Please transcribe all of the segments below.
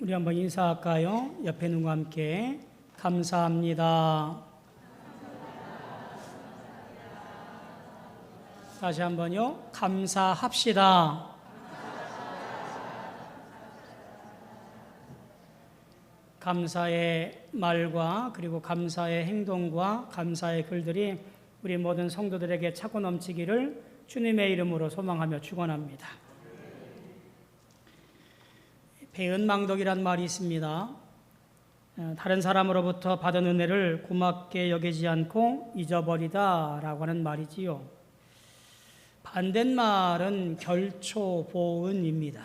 우리 한번 인사할까요? 옆에 누구와 함께 감사합니다. 다시 한번요. 감사합시다. 감사의 말과 그리고 감사의 행동과 감사의 글들이 우리 모든 성도들에게 차고 넘치기를 주님의 이름으로 소망하며 축원합니다. 배은망덕이란 말이 있습니다. 다른 사람으로부터 받은 은혜를 고맙게 여기지 않고 잊어버리다 라고 하는 말이지요. 반대말은 결초보은입니다.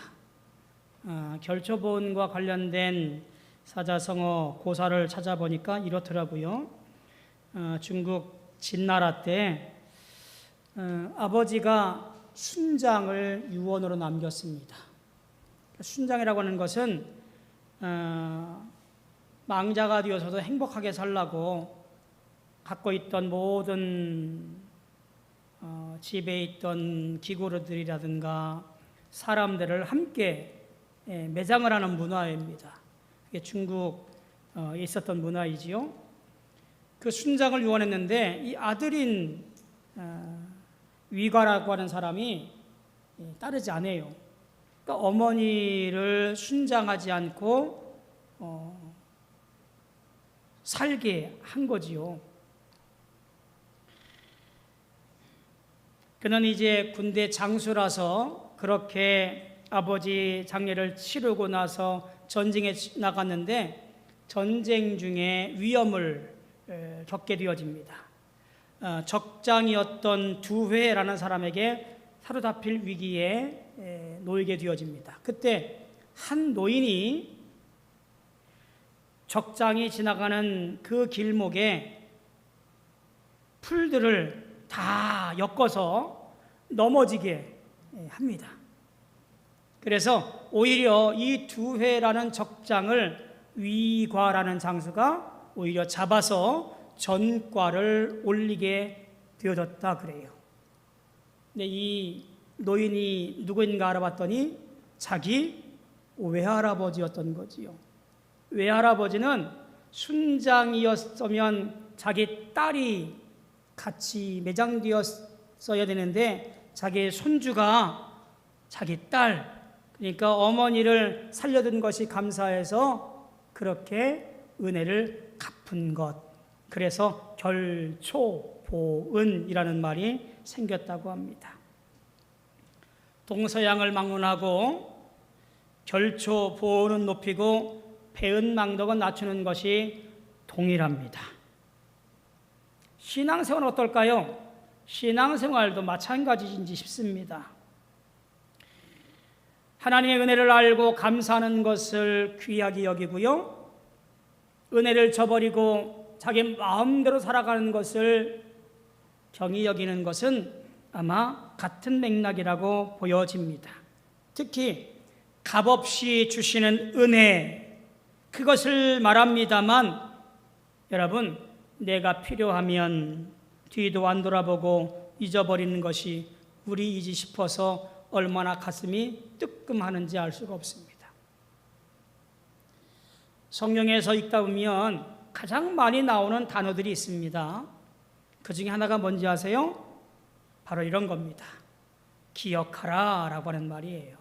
결초보은과 관련된 사자성어 고사를 찾아보니까 이렇더라고요. 중국 진나라 때 아버지가 순장을 유언으로 남겼습니다. 순장이라고 하는 것은 망자가 되어서도 행복하게 살라고 갖고 있던 모든 집에 있던 기구들이라든가 사람들을 함께 매장을 하는 문화입니다. 이게 중국에 있었던 문화이지요. 그 순장을 유언했는데 이 아들인 위가라고 하는 사람이 따르지 않아요. 그러니까 어머니를 순장하지 않고 살게 한 거지요. 그는 이제 군대 장수라서 그렇게 아버지 장례를 치르고 나서 전쟁에 나갔는데 전쟁 중에 위험을 겪게 되어집니다. 적장이었던 두회라는 사람에게 사로잡힐 위기에 놓이게 되어집니다. 그때 한 노인이 적장이 지나가는 그 길목에 풀들을 다 엮어서 넘어지게 합니다. 그래서 오히려 이 두회라는 적장을 위과라는 장수가 오히려 잡아서 전과를 올리게 되어졌다 그래요. 근데 이 노인이 누구인가 알아봤더니 자기 외할아버지였던 거지요. 외할아버지는 순장이었으면 자기 딸이 같이 매장되었어야 되는데 자기 손주가 자기 딸, 그러니까 어머니를 살려둔 것이 감사해서 그렇게 은혜를 갚은 것. 그래서 결초보은이라는 말이 생겼다고 합니다. 동서양을 막론하고 결초보은은 높이고 배은망덕은 낮추는 것이 동일합니다. 신앙생활은 어떨까요? 신앙생활도 마찬가지인지 싶습니다. 하나님의 은혜를 알고 감사하는 것을 귀하게 여기고요. 은혜를 저버리고 자기 마음대로 살아가는 것을 경히 여기는 것은 아마 같은 맥락이라고 보여집니다. 특히 값없이 주시는 은혜, 그것을 말합니다만 여러분, 내가 필요하면 뒤도 안 돌아보고 잊어버리는 것이 우리이지 싶어서 얼마나 가슴이 뜨끔하는지 알 수가 없습니다. 성경에서 읽다 보면 가장 많이 나오는 단어들이 있습니다. 그 중에 하나가 뭔지 아세요? 바로 이런 겁니다. 기억하라 라고 하는 말이에요.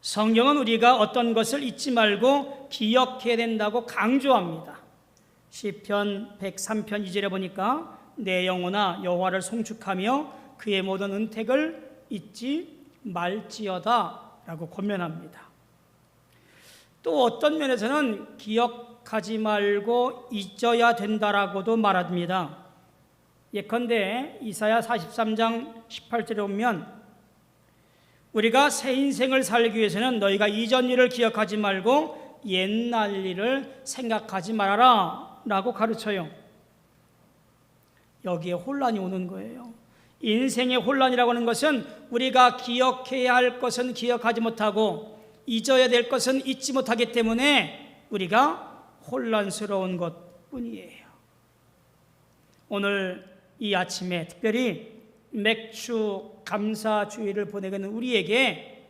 성경은 우리가 어떤 것을 잊지 말고 기억해야 된다고 강조합니다. 시편 103편 2절에 보니까 내 영혼아 여호와를 송축하며 그의 모든 은택을 잊지 말지어다 라고 권면합니다. 또 어떤 면에서는 기억하지 말고 잊어야 된다라고도 말합니다. 예컨대 이사야 43장 18절에 보면 우리가 새 인생을 살기 위해서는 너희가 이전 일을 기억하지 말고 옛날 일을 생각하지 말아라 라고 가르쳐요. 여기에 혼란이 오는 거예요. 인생의 혼란이라고 하는 것은 우리가 기억해야 할 것은 기억하지 못하고 잊어야 될 것은 잊지 못하기 때문에 우리가 혼란스러운 것뿐이에요. 오늘 이 아침에 특별히 맥주 감사주의를 보내는 우리에게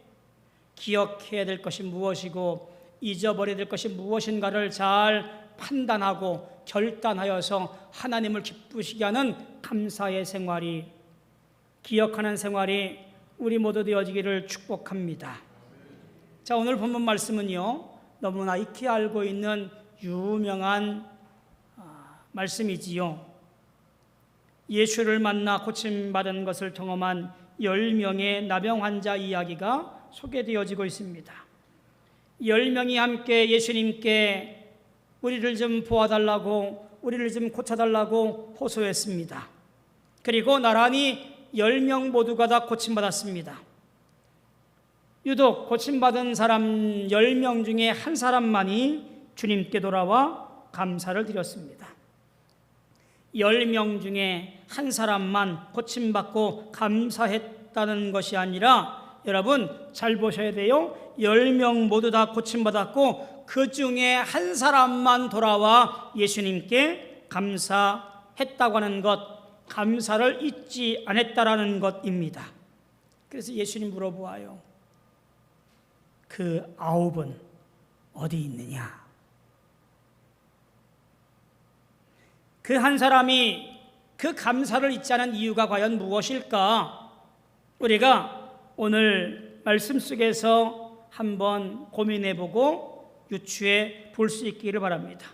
기억해야 될 것이 무엇이고 잊어버려야 될 것이 무엇인가를 잘 판단하고 결단하여서 하나님을 기쁘시게 하는 감사의 생활이, 기억하는 생활이 우리 모두 되어지기를 축복합니다. 자, 오늘 본문 말씀은요, 너무나 익히 알고 있는 유명한 말씀이지요. 예수를 만나 고침받은 것을 경험한 10명의 나병 환자 이야기가 소개되어지고 있습니다. 10명이 함께 예수님께 우리를 좀 보아달라고, 우리를 좀 고쳐달라고 호소했습니다. 그리고 나란히 10명 모두가 다 고침받았습니다. 유독 고침받은 사람 10명 중에 한 사람만이 주님께 돌아와 감사를 드렸습니다. 10명 중에 한 사람만 고침받고 감사했다는 것이 아니라, 여러분 잘 보셔야 돼요. 10명 모두 다 고침받았고 그 중에 한 사람만 돌아와 예수님께 감사했다고 하는 것, 감사를 잊지 않았다라는 것입니다. 그래서 예수님 물어보아요. 그 9은 어디 있느냐? 그 한 사람이 그 감사를 잊지 않은 이유가 과연 무엇일까? 우리가 오늘 말씀 속에서 한번 고민해보고 유추해 볼 수 있기를 바랍니다.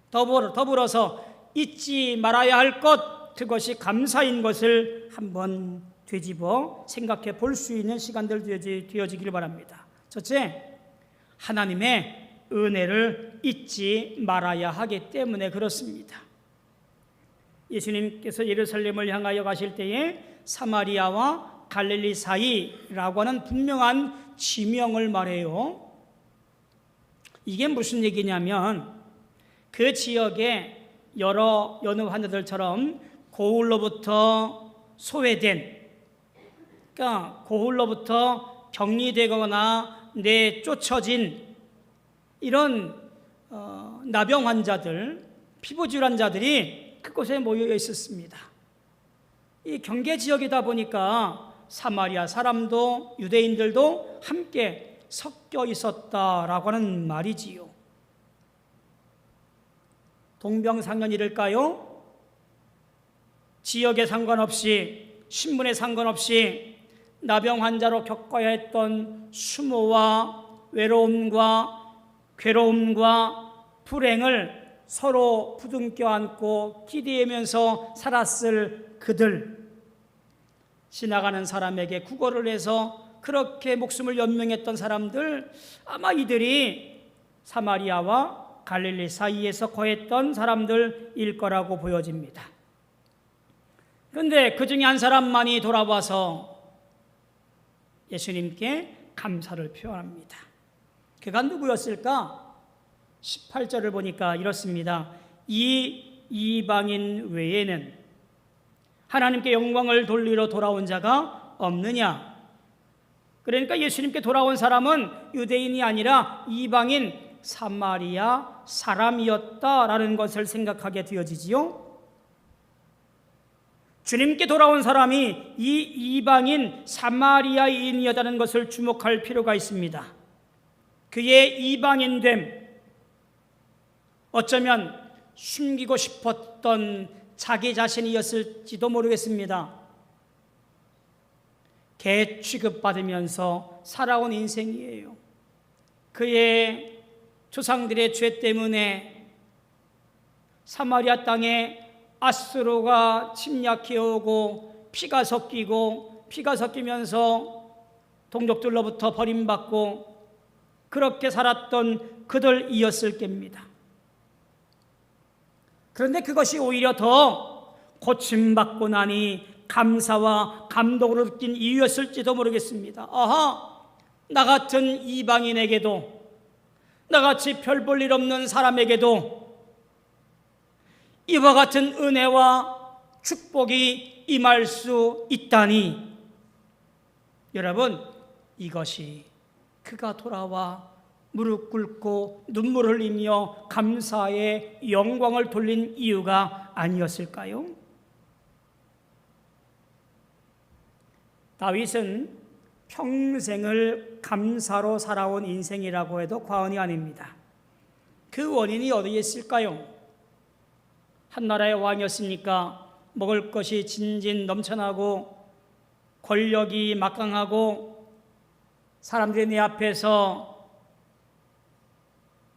더불어서 잊지 말아야 할 것, 그것이 감사인 것을 한번 되짚어 생각해 볼 수 있는 시간들 되어지기를 바랍니다. 첫째, 하나님의 은혜를 잊지 말아야 하기 때문에 그렇습니다. 예수님께서 예루살렘을 향하여 가실 때에 사마리아와 갈릴리 사이라고 하는 분명한 지명을 말해요. 이게 무슨 얘기냐면 그 지역에 여느 환자들처럼 고울로부터 소외된, 그러니까 고울로부터 격리되거나 내쫓아진 이런 나병 환자들, 피부질환자들이 그곳에 모여 있었습니다. 이 경계 지역이다 보니까 사마리아 사람도 유대인들도 함께 섞여 있었다라고 하는 말이지요. 동병상련일까요? 지역에 상관없이, 신분에 상관없이 나병 환자로 겪어야 했던 수모와 외로움과 괴로움과 불행을 서로 부둥켜 안고 기대하면서 살았을 그들, 지나가는 사람에게 구걸을 해서 그렇게 목숨을 연명했던 사람들, 아마 이들이 사마리아와 갈릴리 사이에서 거했던 사람들일 거라고 보여집니다. 그런데 그 중에 한 사람만이 돌아와서 예수님께 감사를 표현합니다. 그가 누구였을까? 18절을 보니까 이렇습니다. 이 이방인 외에는 하나님께 영광을 돌리러 돌아온 자가 없느냐? 그러니까 예수님께 돌아온 사람은 유대인이 아니라 이방인 사마리아 사람이었다라는 것을 생각하게 되어지지요. 주님께 돌아온 사람이 이 이방인 사마리아인이었다는 것을 주목할 필요가 있습니다. 그의 이방인됨, 어쩌면 숨기고 싶었던 자기 자신이었을지도 모르겠습니다. 개 취급받으면서 살아온 인생이에요. 그의 조상들의 죄 때문에 사마리아 땅에 앗수로가 침략해오고 피가 섞이면서 동족들로부터 버림받고 그렇게 살았던 그들이었을 겁니다. 그런데 그것이 오히려 더 고침받고 나니 감사와 감동으로 느낀 이유였을지도 모르겠습니다. 아하, 나 같은 이방인에게도, 나같이 별 볼 일 없는 사람에게도 이와 같은 은혜와 축복이 임할 수 있다니. 여러분, 이것이 그가 돌아와 무릎 꿇고 눈물 흘리며 감사의 영광을 돌린 이유가 아니었을까요? 다윗은 평생을 감사로 살아온 인생이라고 해도 과언이 아닙니다. 그 원인이 어디에 있을까요? 한 나라의 왕이었으니까 먹을 것이 진진 넘쳐나고 권력이 막강하고 사람들이 내 앞에서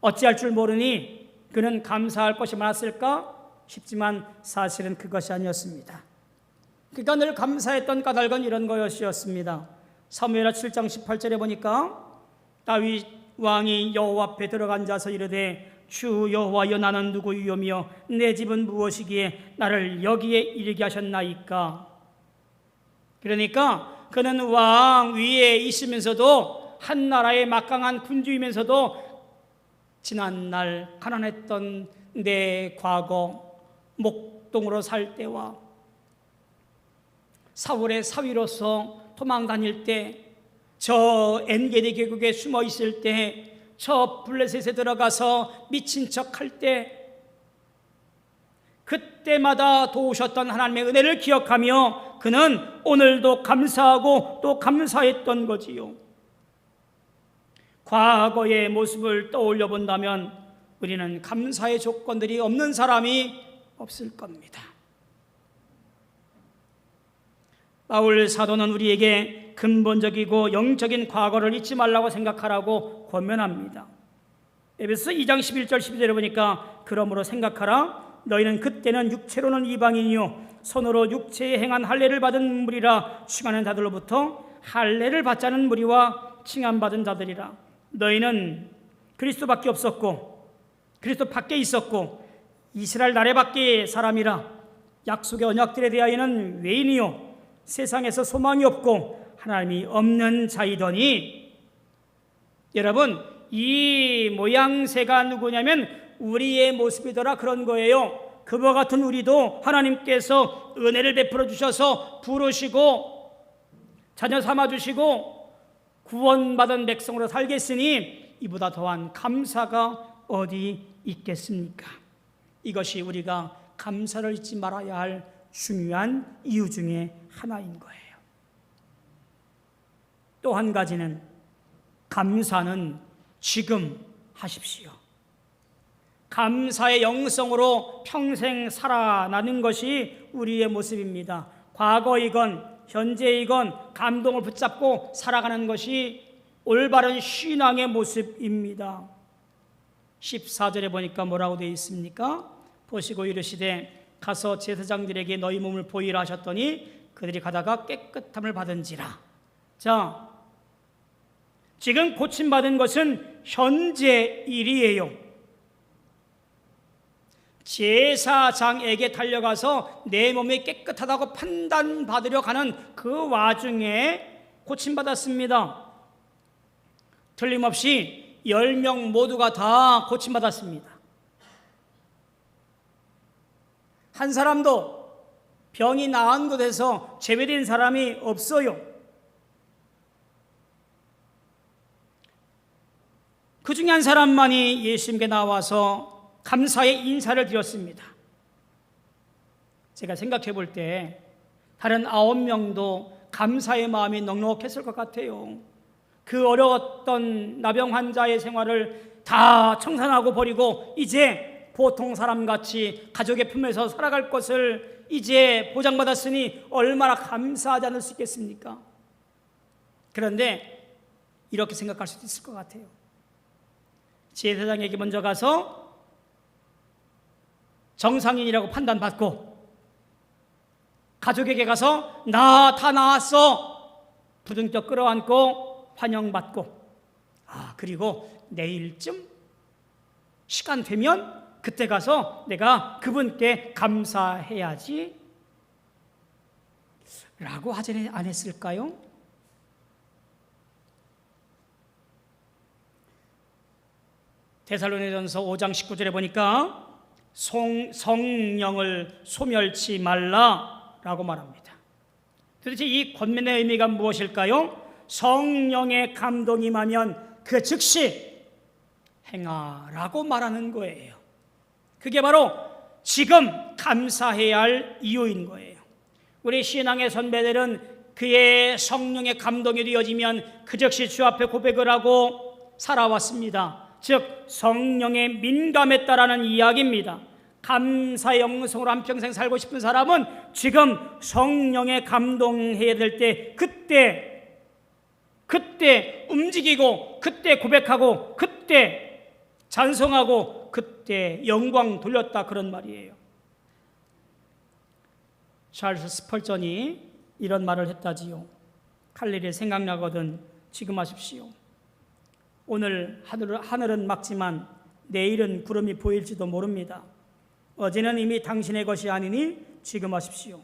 어찌할 줄 모르니 그는 감사할 것이 많았을까 싶지만 사실은 그것이 아니었습니다. 그가 늘 감사했던 까닭은 이런 것이었습니다. 사무엘하 7장 18절에 보니까 다윗 왕이 여호와 앞에 들어가 앉아서 이르되 주 여호와여 나는 누구이오며 내 집은 무엇이기에 나를 여기에 이르게 하셨나이까. 그러니까 그는 왕 위에 있으면서도 한 나라의 막강한 군주이면서도 지난날 가난했던 내 과거, 목동으로 살 때와 사울의 사위로서 도망 다닐 때, 저 엔게디 계곡에 숨어 있을 때, 저 블레셋에 들어가서 미친 척할 때, 그때마다 도우셨던 하나님의 은혜를 기억하며 그는 오늘도 감사하고 또 감사했던 거지요. 과거의 모습을 떠올려 본다면 우리는 감사의 조건들이 없는 사람이 없을 겁니다. 바울 사도는 우리에게 근본적이고 영적인 과거를 잊지 말라고 생각하라고 권면합니다. 에베소서 2장 11절 12절에 보니까 그러므로 생각하라. 너희는 그때는 육체로는 이방인이요 손으로 육체에 행한 할례를 받은 무리라 칭하는 자들로부터 할례를 받지 않은 무리와 칭함받은 자들이라. 너희는 그리스도밖에 없었고 그리스도 밖에 있었고 이스라엘 나라 밖의 사람이라. 약속의 언약들에 대하여는 외인이요 세상에서 소망이 없고 하나님이 없는 자이더니. 여러분, 이 모양새가 누구냐면 우리의 모습이더라 그런 거예요. 그와 같은 우리도 하나님께서 은혜를 베풀어 주셔서 부르시고 자녀 삼아 주시고 구원받은 백성으로 살겠으니 이보다 더한 감사가 어디 있겠습니까? 이것이 우리가 감사를 잊지 말아야 할 중요한 이유 중에 하나인 거예요. 또 한 가지는 감사는 지금 하십시오. 감사의 영성으로 평생 살아나는 것이 우리의 모습입니다. 과거이건 현재이건 감동을 붙잡고 살아가는 것이 올바른 신앙의 모습입니다. 14절에 보니까 뭐라고 되어 있습니까? 보시고 이르시되 가서 제사장들에게 너희 몸을 보이라 하셨더니 그들이 가다가 깨끗함을 받은지라. 자, 지금 고침받은 것은 현재 일이에요. 제사장에게 달려가서 내 몸이 깨끗하다고 판단받으려 가는 그 와중에 고침받았습니다. 틀림없이 10명 모두가 다 고침받았습니다. 한 사람도 병이 나은 곳에서 제외된 사람이 없어요. 그 중에 한 사람만이 예수님께 나와서 감사의 인사를 드렸습니다. 제가 생각해 볼 때 다른 9명도 감사의 마음이 넉넉했을 것 같아요. 그 어려웠던 나병 환자의 생활을 다 청산하고 버리고 이제 보통 사람같이 가족의 품에서 살아갈 것을 이제 보장받았으니 얼마나 감사하지 않을 수 있겠습니까? 그런데 이렇게 생각할 수도 있을 것 같아요. 제사장에게 먼저 가서 정상인이라고 판단받고 가족에게 가서 나 다 나았어 부둥켜 끌어안고 환영받고 그리고 내일쯤 시간 되면 그때 가서 내가 그분께 감사해야지 라고 하지 안 했을까요? 데살로니가전서 5장 19절에 보니까 성령을 소멸치 말라라고 말합니다. 도대체 이 권면의 의미가 무엇일까요? 성령의 감동이 임하면 그 즉시 행하라고 말하는 거예요. 그게 바로 지금 감사해야 할 이유인 거예요. 우리 신앙의 선배들은 그의 성령의 감동이 되어지면 그 즉시 주 앞에 고백을 하고 살아왔습니다. 즉 성령에 민감했다라는 이야기입니다. 감사의 영성으로 한평생 살고 싶은 사람은 지금 성령에 감동해야 될 때 그때 움직이고, 그때 고백하고, 그때 찬송하고, 그때 영광 돌렸다, 그런 말이에요. 찰스 스펄전이 이런 말을 했다지요. 칼날이 생각나거든 지금 하십시오. 오늘 하늘은 맑지만 내일은 구름이 보일지도 모릅니다. 어제는 이미 당신의 것이 아니니 지금 하십시오.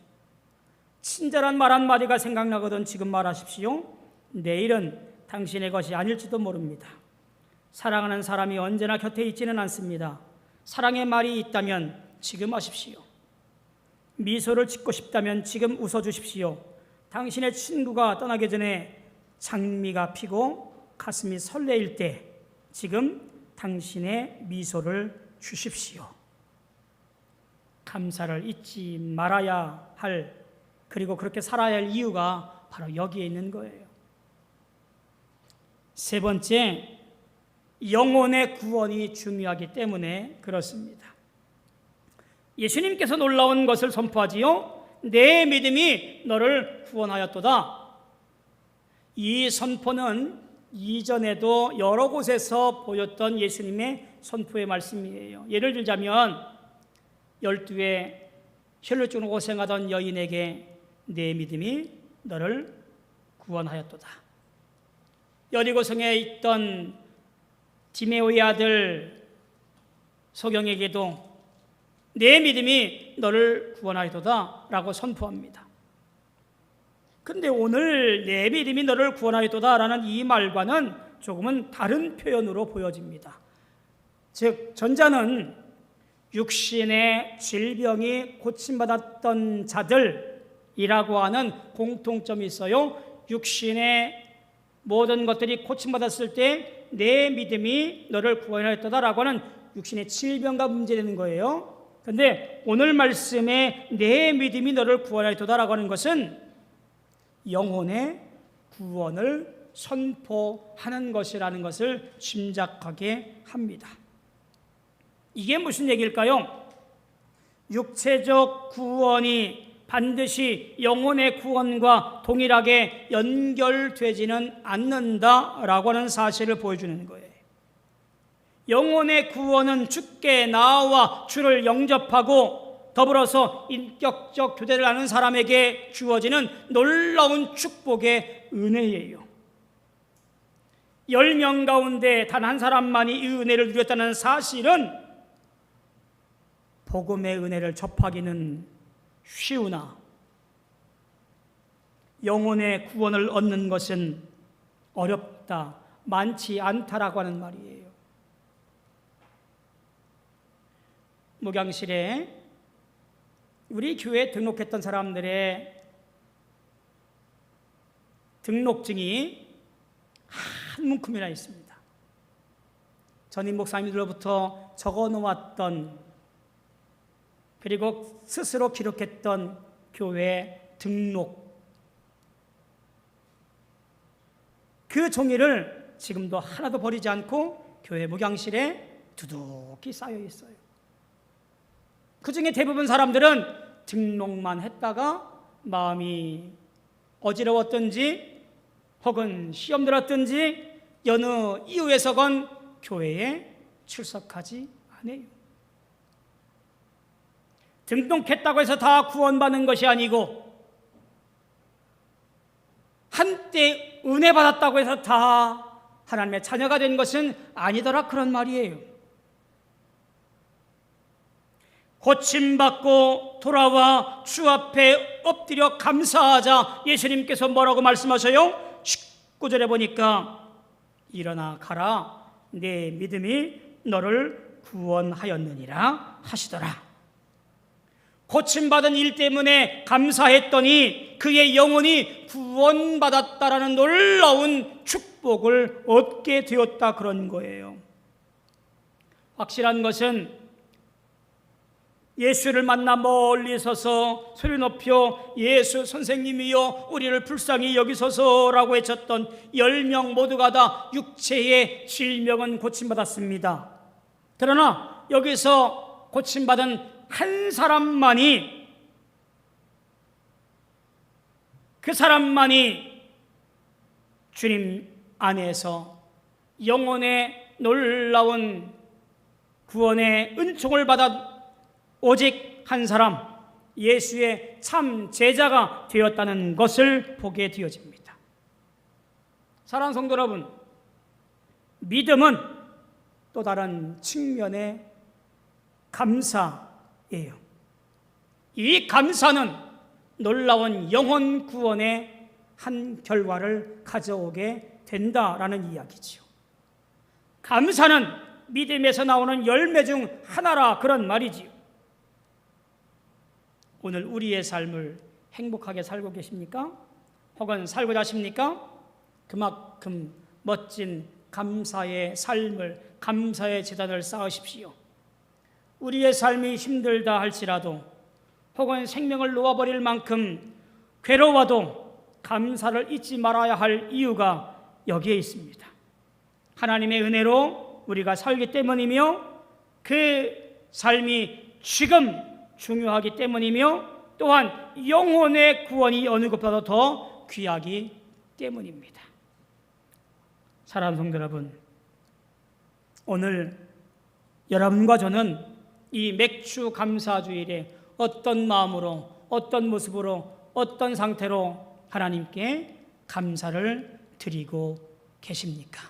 친절한 말 한마디가 생각나거든 지금 말하십시오. 내일은 당신의 것이 아닐지도 모릅니다. 사랑하는 사람이 언제나 곁에 있지는 않습니다. 사랑의 말이 있다면 지금 하십시오. 미소를 짓고 싶다면 지금 웃어주십시오. 당신의 친구가 떠나기 전에 장미가 피고 가슴이 설레일 때 지금 당신의 미소를 주십시오. 감사를 잊지 말아야 할, 그리고 그렇게 살아야 할 이유가 바로 여기에 있는 거예요. 세 번째, 영혼의 구원이 중요하기 때문에 그렇습니다. 예수님께서 놀라운 것을 선포하지요. 내 믿음이 너를 구원하였도다. 이 선포는 이전에도 여러 곳에서 보였던 예수님의 선포의 말씀이에요. 예를 들자면 12의 혈루증으로 고생하던 여인에게 내 믿음이 너를 구원하였도다. 여리고성에 있던 디메오의 아들 소경에게도 내 믿음이 너를 구원하였도다 라고 선포합니다. 근데 오늘 내 믿음이 너를 구원하였도다 라는 이 말과는 조금은 다른 표현으로 보여집니다. 즉 전자는 육신의 질병이 고침받았던 자들이라고 하는 공통점이 있어요. 육신의 모든 것들이 고침받았을 때 내 믿음이 너를 구원하였도다라고 하는 육신의 질병과 문제되는 거예요. 그런데 오늘 말씀에 내 믿음이 너를 구원하였도다라고 하는 것은 영혼의 구원을 선포하는 것이라는 것을 짐작하게 합니다. 이게 무슨 얘기일까요? 육체적 구원이 반드시 영혼의 구원과 동일하게 연결되지는 않는다라고 하는 사실을 보여주는 거예요. 영혼의 구원은 주께 나와 주를 영접하고 더불어서 인격적 교제를 하는 사람에게 주어지는 놀라운 축복의 은혜예요. 10명 가운데 단 한 사람만이 이 은혜를 누렸다는 사실은 복음의 은혜를 접하기는 쉬우나 영혼의 구원을 얻는 것은 어렵다, 많지 않다라고 하는 말이에요. 목양실에 우리 교회에 등록했던 사람들의 등록증이 한 문큼이나 있습니다. 전임 목사님들로부터 적어 놓았던, 그리고 스스로 기록했던 교회 등록, 그 종이를 지금도 하나도 버리지 않고 교회 목양실에 두둑히 쌓여 있어요. 그 중에 대부분 사람들은 등록만 했다가 마음이 어지러웠든지 혹은 시험 들었든지 여느 이유에서건 교회에 출석하지 않아요. 등록했다고 해서 다 구원받는 것이 아니고 한때 은혜 받았다고 해서 다 하나님의 자녀가 된 것은 아니더라, 그런 말이에요. 고침받고 돌아와 주 앞에 엎드려 감사하자 예수님께서 뭐라고 말씀하셔요? 19절에 보니까 일어나 가라, 내 믿음이 너를 구원하였느니라 하시더라. 고침받은 일 때문에 감사했더니 그의 영혼이 구원받았다라는 놀라운 축복을 얻게 되었다, 그런 거예요. 확실한 것은 예수를 만나 멀리 서서 소리 높여 예수 선생님이여 우리를 불쌍히 여기소서라고 외쳤던 10명 모두가 다 육체의 질병은 고침받았습니다. 그러나 여기서 고침받은 한 사람만이, 그 사람만이 주님 안에서 영혼의 놀라운 구원의 은총을 받아 오직 한 사람, 예수의 참 제자가 되었다는 것을 보게 되어집니다. 사랑하는 성도 여러분, 믿음은 또 다른 측면의 감사예요. 이 감사는 놀라운 영혼 구원의 한 결과를 가져오게 된다라는 이야기죠. 감사는 믿음에서 나오는 열매 중 하나라, 그런 말이지요. 오늘 우리의 삶을 행복하게 살고 계십니까? 혹은 살고자 하십니까? 그만큼 멋진 감사의 삶을, 감사의 재단을 쌓으십시오. 우리의 삶이 힘들다 할지라도, 혹은 생명을 놓아버릴 만큼 괴로워도 감사를 잊지 말아야 할 이유가 여기에 있습니다. 하나님의 은혜로 우리가 살기 때문이며, 그 삶이 지금 중요하기 때문이며, 또한 영혼의 구원이 어느 것보다 더 귀하기 때문입니다. 사랑하는 성도 여러분, 오늘 여러분과 저는 이 맥주 감사주일에 어떤 마음으로, 어떤 모습으로, 어떤 상태로 하나님께 감사를 드리고 계십니까?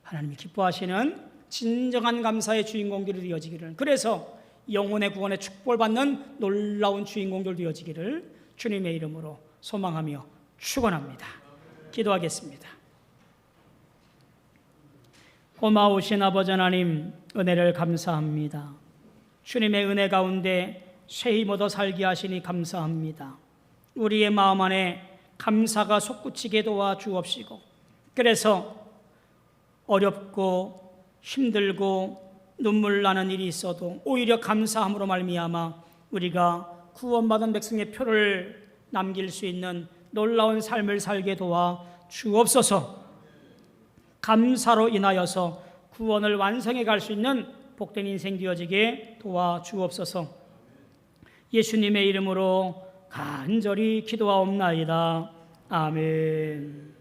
하나님이 기뻐하시는 진정한 감사의 주인공들이 되어지기를, 그래서 영혼의 구원의 축복을 받는 놀라운 주인공들 되어지기를 주님의 이름으로 소망하며 축원합니다. 기도하겠습니다. 고마우신 아버지 하나님, 은혜를 감사합니다. 주님의 은혜 가운데 쇠히 묻어 살게 하시니 감사합니다. 우리의 마음 안에 감사가 솟구치게 도와주옵시고, 그래서 어렵고 힘들고 눈물 나는 일이 있어도 오히려 감사함으로 말미암아 우리가 구원받은 백성의 표를 남길 수 있는 놀라운 삶을 살게 도와 주옵소서. 감사로 인하여서 구원을 완성해 갈 수 있는 복된 인생 되어지게 도와 주옵소서. 예수님의 이름으로 간절히 기도하옵나이다. 아멘.